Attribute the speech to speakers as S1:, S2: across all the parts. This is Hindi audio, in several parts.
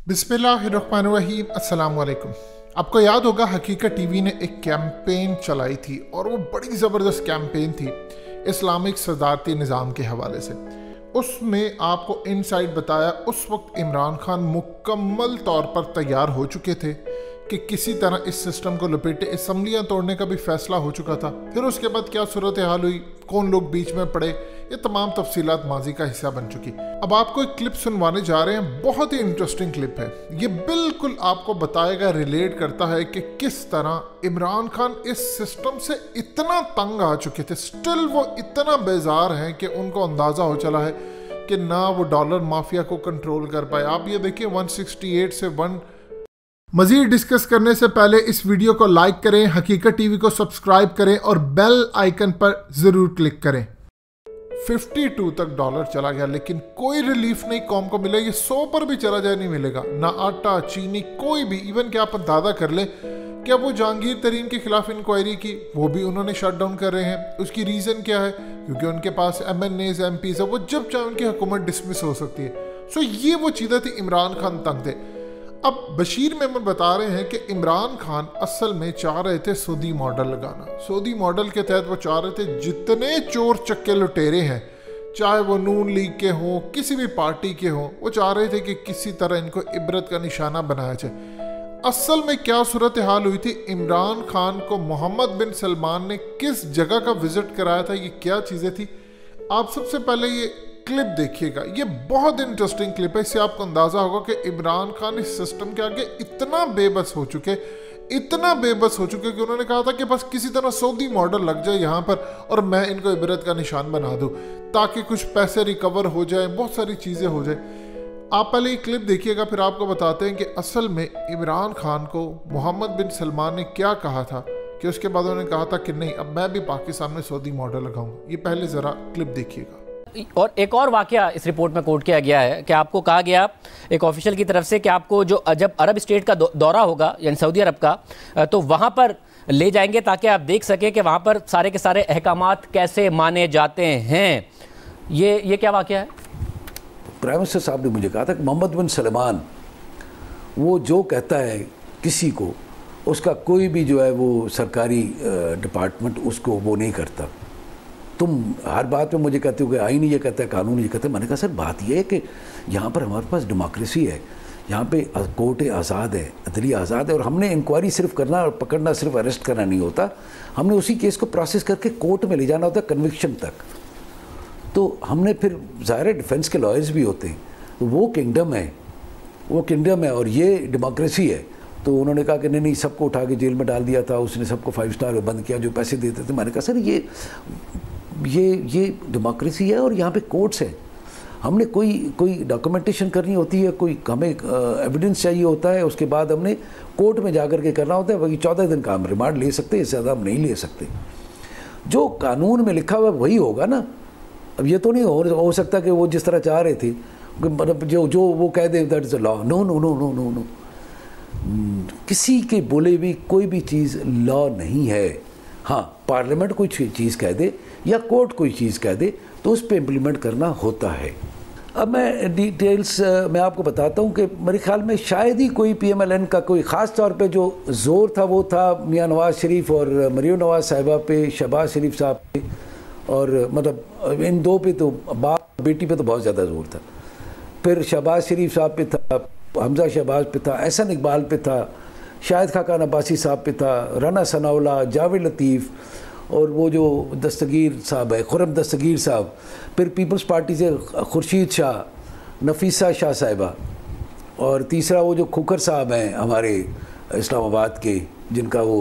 S1: बिस्मिल्लाहिर्रहमानिर्रहीम, अस्सलाम वालेकुम। आपको याद होगा हकीकत टीवी ने एक कैंपेन चलाई थी और वो बड़ी ज़बरदस्त कैंपेन थी इस्लामिक सदारती निज़ाम के हवाले से। उसमें आपको इनसाइड बताया उस वक्त इमरान खान मुकम्मल तौर पर तैयार हो चुके थे कि किसी तरह इस सिस्टम को लपेटे असम्बलियाँ तोड़ने का भी फैसला हो चुका था। फिर उसके बाद क्या सूरत हाल हुई, कौन लोग बीच में पड़े, ये तमाम तफसीलात माजी का हिस्सा बन चुकी। अब आपको एक क्लिप सुनवाने जा रहे हैं, बहुत ही इंटरेस्टिंग क्लिप है। ये बिल्कुल आपको बताएगा, रिलेट करता है कि किस तरह इमरान खान इस सिस्टम से इतना तंग आ चुके थे, स्टिल वो इतना बेजार हैं कि उनको अंदाज़ा हो चला है कि ना वो डॉलर माफिया को कंट्रोल कर पाए। आप ये देखिए 168 से 1। मजीद डिस्कस करने से पहले इस वीडियो को लाइक करें, हकीकत टीवी को सब्सक्राइब करें और बेल आइकन पर ज़रूर क्लिक करें। 52 तक डॉलर चला गया, लेकिन कोई रिलीफ नहीं कौम को मिला। ये 100 पर भी चला जाए नहीं मिलेगा, ना आटा चीनी कोई भी। इवन क्या आप अंदाजा कर ले कि अब वो जहांगीर तरीन के खिलाफ इंक्वायरी की, वो भी उन्होंने शट डाउन कर रहे हैं। उसकी रीज़न क्या है? क्योंकि उनके पास MNAs MPs है, वो जब चाहे उनकी हुकूमत डिसमिस हो सकती है। सो ये वो चीज़ें थी, इमरान खान तंग थे। अब बशीर मेमन बता रहे हैं कि इमरान खान असल में चाह रहे थे सऊदी मॉडल लगाना। सऊदी मॉडल के तहत वो चाह रहे थे जितने चोर चक्के लुटेरे हैं, चाहे वो नून लीग के हों, किसी भी पार्टी के हों, वो चाह रहे थे कि किसी तरह इनको इबरत का निशाना बनाया जाए। असल में क्या सूरत हाल हुई थी, इमरान खान को मोहम्मद बिन सलमान ने किस जगह का विजिट कराया था, ये क्या चीज़ें थी, आप सबसे पहले ये क्लिप देखिएगा। ये बहुत इंटरेस्टिंग क्लिप है। इससे आपको अंदाजा होगा कि इमरान खान इस सिस्टम के आगे इतना बेबस हो चुके कि उन्होंने कहा था कि बस किसी तरह सऊदी मॉडल लग जाए यहाँ पर और मैं इनको इबरत का निशान बना दूँ, ताकि कुछ पैसे रिकवर हो जाए, बहुत सारी चीज़ें हो जाए। आप पहले ये क्लिप देखिएगा, फिर आपको बताते हैं कि असल में इमरान खान को मोहम्मद बिन सलमान ने क्या कहा था, कि उसके बाद उन्होंने कहा था कि नहीं, अब मैं भी पाकिस्तान में सऊदी मॉडल लगाऊंगा। ये पहले ज़रा क्लिप देखिएगा।
S2: और एक और वाकया इस रिपोर्ट में कोट किया गया है कि आपको कहा गया एक ऑफिशियल की तरफ से कि आपको जो जब अरब स्टेट का दौरा होगा, यानी सऊदी अरब का, तो वहाँ पर ले जाएंगे ताकि आप देख सकें कि वहाँ पर सारे के सारे अहकामात कैसे माने जाते हैं। ये क्या वाकया है?
S3: प्राइम मिनिस्टर साहब ने मुझे कहा था कि मोहम्मद बिन सलमान वो जो कहता है किसी को, उसका कोई भी जो है वो सरकारी डिपार्टमेंट उसको वो नहीं करता। तुम हर बात में मुझे कहते हो कि आईन ये कहता है, कानून ये कहता है। मैंने कहा सर बात ये है कि यहाँ पर हमारे पास डेमोक्रेसी है, यहाँ पे कोर्टें आज़ाद है, अदलिया आज़ाद है, और हमने इंक्वायरी सिर्फ करना और पकड़ना, सिर्फ अरेस्ट करना नहीं होता, हमने उसी केस को प्रोसेस करके कोर्ट में ले जाना होता है, कन्विक्शन तक। तो हमने फिर ज़ाहिर डिफेंस के लॉयर्स भी होते हैं, तो वो किंगडम है और ये डेमोक्रेसी है। तो उन्होंने कहा कि नहीं, सबको उठा के जेल में डाल दिया था, उसने सबको 5 स्टार में बंद किया जो पैसे देते थे। मैंने कहा सर ये डेमोक्रेसी है और यहाँ पे कोर्ट्स हैं। हमने कोई डॉक्यूमेंटेशन करनी होती है, कोई हमें एविडेंस चाहिए होता है, उसके बाद हमने कोर्ट में जाकर के करना होता है। वही 14 दिन का हम रिमांड ले सकते हैं, इससे ज़्यादा हम नहीं ले सकते। जो कानून में लिखा हुआ वही होगा ना। अब ये तो नहीं हो सकता कि वो जिस तरह चाह रहे थे, मतलब जो वो कह दे that is a law. No, किसी के बोले हुए कोई भी चीज़ लॉ नहीं है। हाँ, पार्लियामेंट कोई चीज़ कह दे या कोर्ट कोई चीज़ कह दे तो उस पर इम्प्लीमेंट करना होता है। अब मैं डिटेल्स मैं आपको बताता हूँ कि मेरे ख्याल में शायद ही कोई PMLN का कोई ख़ास तौर पे जो ज़ोर था वो था मियाँ नवाज़ शरीफ और मरियम नवाज़ साहिबा पे, शहबाज शरीफ साहब पे, और मतलब इन दो पे तो, बाप बेटी पे तो बहुत ज़्यादा ज़ोर था। फिर शहबाज शरीफ साहब पे था, हमजा शहबाज पे था, एहसन इकबाल पे था, शाहिद खाकान अब्बासी साहब पे था, राना सनाउल्लाह, जावेद लतीफ़, और वो जो दस्तगीर साहब है, खुरम दस्तगीर साहब, फिर पीपल्स पार्टी से खुर्शीद शाह, नफीसा शाह साहिबा, और तीसरा वो जो खुकर साहब हैं हमारे इस्लामाबाद के, जिनका वो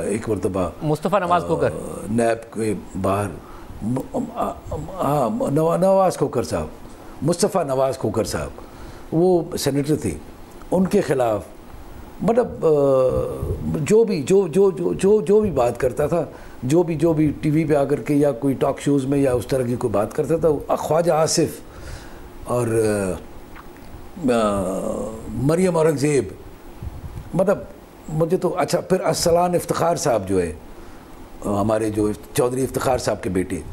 S3: एक मरतबा
S2: मुस्तफ़ा नवाज़ खोकर
S3: नैब के बाहर, हाँ नवाज़ खोकर साहब, मुस्तफ़ा नवाज़ खोकर साहब, वो सेनेटर थे, उनके ख़िलाफ़ मतलब जो भी बात करता था, जो भी टीवी पे आकर के या कोई टॉक शोज़ में या उस तरह की कोई बात करता था, ख्वाजा आसिफ और मरियम औरंगज़ेब, मतलब मुझे तो अच्छा। फिर असलान इफ्तिखार साहब जो है हमारे, जो चौधरी इफ्तिखार साहब के बेटे,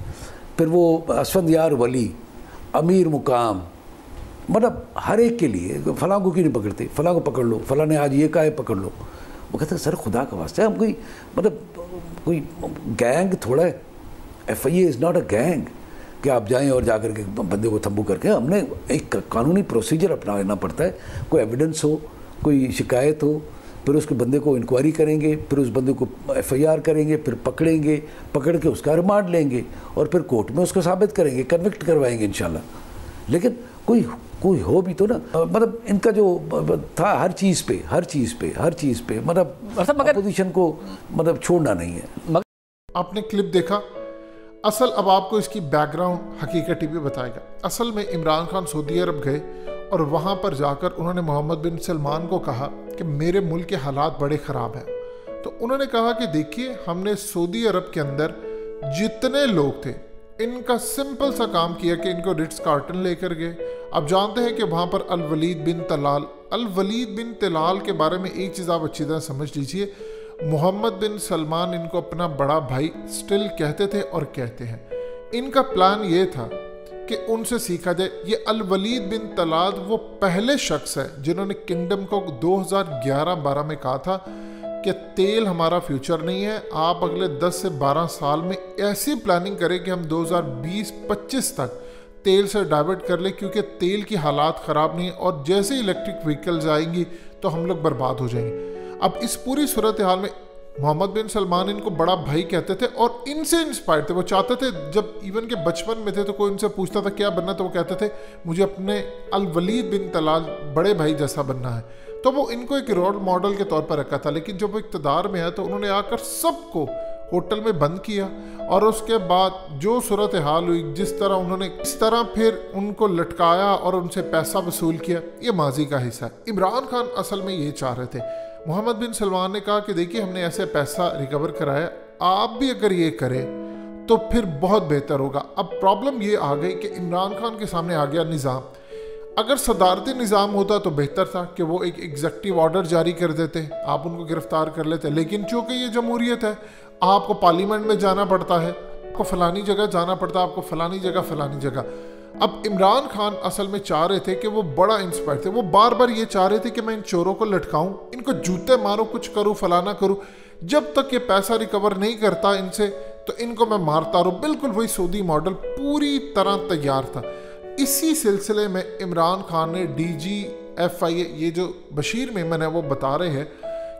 S3: फिर वो असफंद यार वली, अमीर मुकाम, मतलब हर एक के लिए, फलां को क्यों नहीं पकड़ते, फलां को पकड़ लो, फलां ने आज ये कहा है पकड़ लो। वो कहते हैं सर खुदा का वास्ते हम कोई मतलब कोई गैंग थोड़ा है, FIA is not a gang कि आप जाएं और जाकर के बंदे को तंबू करके। हमने एक कानूनी प्रोसीजर अपनाना पड़ता है, कोई एविडेंस हो, कोई शिकायत हो, फिर उसके बंदे को इंक्वायरी करेंगे, फिर उस बंदे को FIR करेंगे, फिर पकड़ेंगे, पकड़ के उसका रिमांड लेंगे और फिर कोर्ट में उसको साबित करेंगे, कन्विक्ट करवाएंगे इंशाल्लाह। लेकिन कोई हो भी तो ना, मतलब इनका जो था हर चीज़ पे मतलब अपोजिशन को मतलब छोड़ना नहीं है।
S1: आपने क्लिप देखा, असल अब आपको इसकी बैकग्राउंड हकीकत टीवी बताएगा। असल में इमरान खान सऊदी अरब गए और वहाँ पर जाकर उन्होंने मोहम्मद बिन सलमान को कहा कि मेरे मुल्क के हालात बड़े ख़राब हैं। तो उन्होंने कहा कि देखिए हमने सऊदी अरब के अंदर जितने लोग थे इनका सिंपल सा काम किया कि इनको रिट्स कार्टन लेकर गए। आप जानते हैं कि वहाँ पर अल वलीद बिन तलाल के बारे में एक चीज़ आप अच्छी तरह समझ लीजिए, मोहम्मद बिन सलमान इनको अपना बड़ा भाई स्टिल कहते थे और कहते हैं। इनका प्लान ये था कि उनसे सीखा जाए। ये अल वलीद बिन तलाल वो पहले शख्स है जिन्होंने किंगडम को 2011-12 में कहा था कि तेल हमारा फ्यूचर नहीं है, आप अगले 10 से 12 साल में ऐसी प्लानिंग करें कि हम 2020-25 तक तेल से डाइवर्ट कर ले, क्योंकि तेल की हालात ख़राब नहीं है और जैसे इलेक्ट्रिक व्हीकल्स आएंगी तो हम लोग बर्बाद हो जाएंगे। अब इस पूरी सूरत हाल में मोहम्मद बिन सलमान इनको बड़ा भाई कहते थे और इनसे इंस्पायर्ड थे। वो चाहते थे, जब इवन के बचपन में थे तो कोई उनसे पूछता था क्या बनना, तो वो कहते थे मुझे अपने अल वलीद बिन तलाल बड़े भाई जैसा बनना है। तो वो इनको एक रोल मॉडल के तौर पर रखा था। लेकिन जब वो इक़्तिदार में आया तो उन्होंने आकर सबको होटल में बंद किया और उसके बाद जो सूरत हाल हुई, जिस तरह उन्होंने इस तरह फिर उनको लटकाया और उनसे पैसा वसूल किया, ये माजी का हिस्सा है। इमरान खान असल में ये चाह रहे थे। मोहम्मद बिन सलमान ने कहा कि देखिए हमने ऐसे पैसा रिकवर कराया, आप भी अगर ये करें तो फिर बहुत बेहतर होगा। अब प्रॉब्लम ये आ गई कि इमरान खान के सामने आ गया निज़ाम। अगर सदारती निज़ाम होता तो बेहतर था कि वो एक एग्जीक्यूटिव ऑर्डर जारी कर देते, आप उनको गिरफ्तार कर लेते। लेकिन चूंकि ये जमहूरियत है, आपको पार्लियामेंट में जाना पड़ता है, आपको फलानी जगह जाना पड़ता है, आपको फलानी जगह। अब इमरान खान असल में चाह रहे थे कि वो बड़ा इंस्पायर थे। वो बार बार ये चाह रहे थे कि मैं इन चोरों को लटकाऊं, इनको जूते मारो, कुछ करूं, फलाना करूं। जब तक ये पैसा रिकवर नहीं करता इनसे तो इनको मैं मारता रहूं। बिल्कुल वही सऊदी मॉडल पूरी तरह तैयार था। इसी सिलसिले में इमरान खान ने DG FIA, ये जो बशीर मेमन है वो बता रहे हैं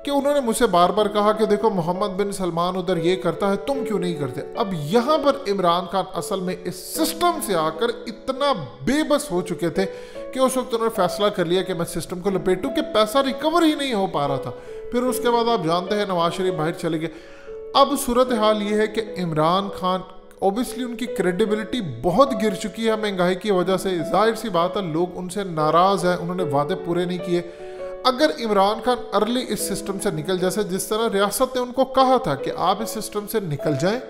S1: कि उन्होंने मुझसे बार बार कहा कि देखो मोहम्मद बिन सलमान उधर ये करता है, तुम क्यों नहीं करते। अब यहाँ पर इमरान खान असल में इस सिस्टम से आकर इतना बेबस हो चुके थे कि उस वक्त उन्होंने फैसला कर लिया कि मैं सिस्टम को लपेटूं, कि पैसा रिकवर ही नहीं हो पा रहा था। फिर उसके बाद आप जानते हैं नवाज शरीफ बाहर चले गए। अब सूरत हाल ये है कि इमरान खान ऑब्वियसली उनकी क्रेडिबिलिटी बहुत गिर चुकी है महंगाई की वजह से। जाहिर सी बात है लोग उनसे नाराज़ हैं, उन्होंने वादे पूरे नहीं किए। अगर इमरान खान अर्ली इस सिस्टम से निकल, जैसे जिस तरह रियासत ने उनको कहा था कि आप इस सिस्टम से निकल जाएं,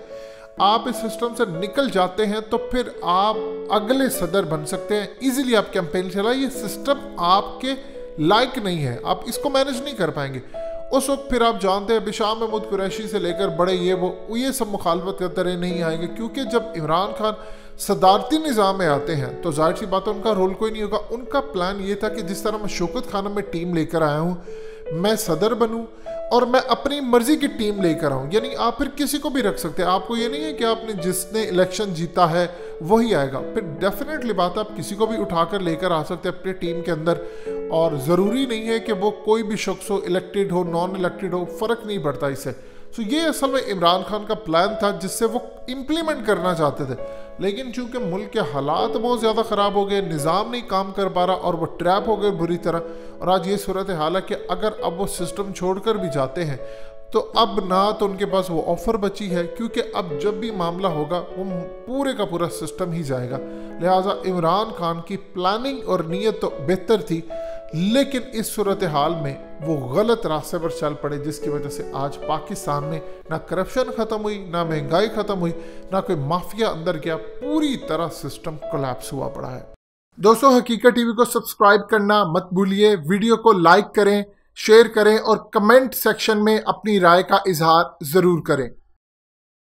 S1: आप इस सिस्टम से निकल जाते हैं तो फिर आप अगले सदर बन सकते हैं, इजीली आप कैंपेन चलाइए। ये सिस्टम आपके लायक नहीं है, आप इसको मैनेज नहीं कर पाएंगे। उस वक्त फिर आप जानते हैं बिशाम महमूद कुरैशी से लेकर बड़े ये सब मुखालफत करते रहे, नहीं आएंगे। क्योंकि जब इमरान खान सदारती निज़ाम में आते हैं तो जाहिर सी बात है उनका रोल कोई नहीं होगा। उनका प्लान ये था कि जिस तरह मैं शौकत खानम में टीम लेकर आया हूँ, मैं सदर बनूं और मैं अपनी मर्जी की टीम लेकर आऊँ। यानी आप फिर किसी को भी रख सकते हैं, आपको ये नहीं है कि आपने जिसने इलेक्शन जीता है वही आएगा। फिर डेफिनेटली बात आप किसी को भी उठाकर लेकर आ सकते हैं अपनी टीम के अंदर, और ज़रूरी नहीं है कि वो कोई भी शख्स हो, इलेक्टेड हो, नॉन इलेक्टेड हो, फ़र्क नहीं पड़ता इससे। तो ये असल में इमरान खान का प्लान था जिससे वो इम्प्लीमेंट करना चाहते थे। लेकिन चूंकि मुल्क के हालात बहुत ज़्यादा ख़राब हो गए, निज़ाम नहीं काम कर पा रहा और वो ट्रैप हो गए बुरी तरह। और आज ये सूरत हाल है कि अगर अब वो सिस्टम छोड़कर भी जाते हैं तो अब ना तो उनके पास वो ऑफ़र बची है, क्योंकि अब जब भी मामला होगा वो पूरे का पूरा सिस्टम ही जाएगा। लिहाजा इमरान खान की प्लानिंग और नीयत तो बेहतर थी, लेकिन इस सूरत हाल में वो गलत रास्ते पर चल पड़े, जिसकी वजह से आज पाकिस्तान में ना करप्शन ख़त्म हुई, ना महंगाई ख़त्म हुई, ना कोई माफिया अंदर गया, पूरी तरह सिस्टम कोलैप्स हुआ पड़ा है। दोस्तों, हकीकत टीवी को सब्सक्राइब करना मत भूलिए, वीडियो को लाइक करें, शेयर करें और कमेंट सेक्शन में अपनी राय का इजहार ज़रूर करें।